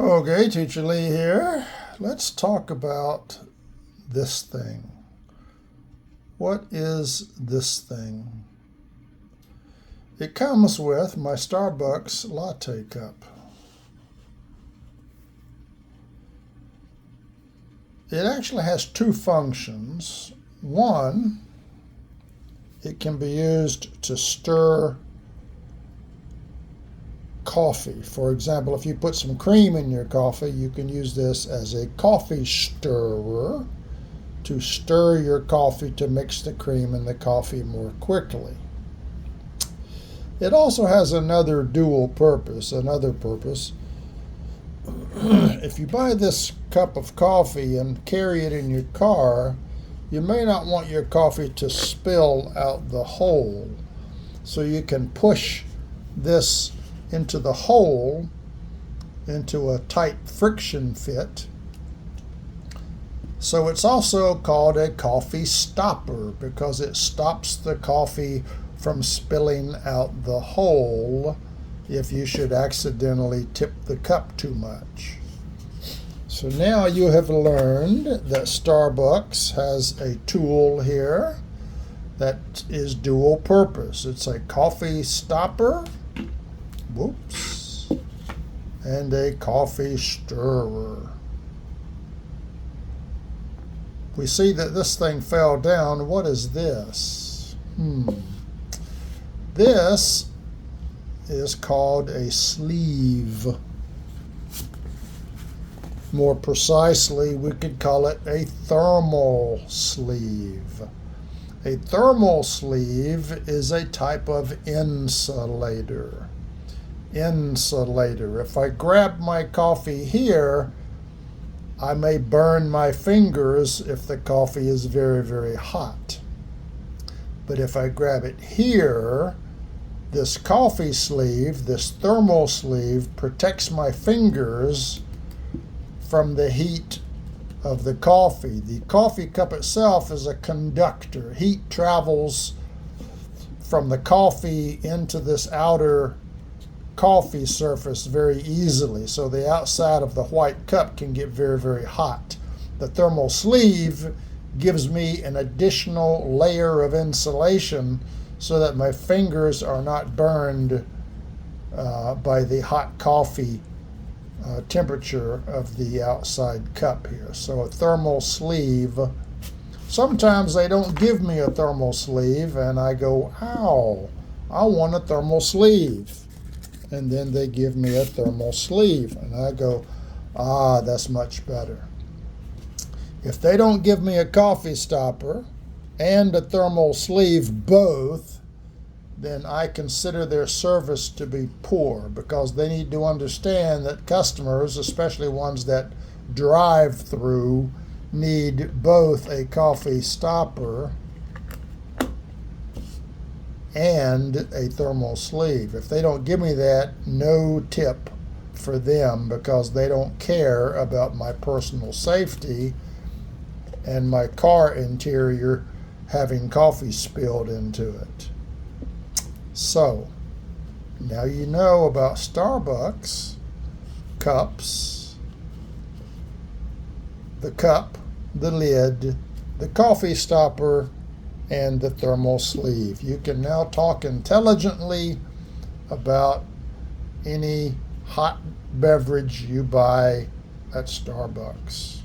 Okay, Teacher Lee here. Let's talk about this thing. What is this thing? It comes with my Starbucks latte cup. It actually has two functions. One, it can be used to stir coffee. For example, if you put some cream in your coffee, you can use this as a coffee stirrer to stir your coffee to mix the cream in the coffee more quickly. It also has another dual purpose, If you buy this cup of coffee and carry it in your car, you may not want your coffee to spill out the hole. So you can push this into the hole, into a tight friction fit. So it's also called a coffee stopper because it stops the coffee from spilling out the hole if you should accidentally tip the cup too much. So now you have learned that Starbucks has a tool here that is dual purpose. It's a coffee stopper, and a coffee stirrer. We see that this thing fell down. What is this? This is called a sleeve. More precisely, we could call it a thermal sleeve. A thermal sleeve is a type of insulator. If I grab my coffee here, I may burn my fingers if the coffee is very, very hot. But if I grab it here, this coffee sleeve, this thermal sleeve, protects my fingers from the heat of the coffee. The coffee cup itself is a conductor. Heat travels from the coffee into this outer coffee surface very easily. So the outside of the white cup can get very, very hot. The thermal sleeve gives me an additional layer of insulation so that my fingers are not burned by the hot coffee temperature of the outside cup here. So a thermal sleeve. Sometimes they don't give me a thermal sleeve and I go, ow, I want a thermal sleeve. And then they give me a thermal sleeve and I go, that's much better. If they don't give me a coffee stopper and a thermal sleeve both, then I consider their service to be poor because they need to understand that customers, especially ones that drive through, need both a coffee stopper and a thermal sleeve. If they don't give me that, no tip for them because they don't care about my personal safety and my car interior having coffee spilled into it. So, now you know about Starbucks cups, the cup, the lid, the coffee stopper, and the thermal sleeve. You can now talk intelligently about any hot beverage you buy at Starbucks.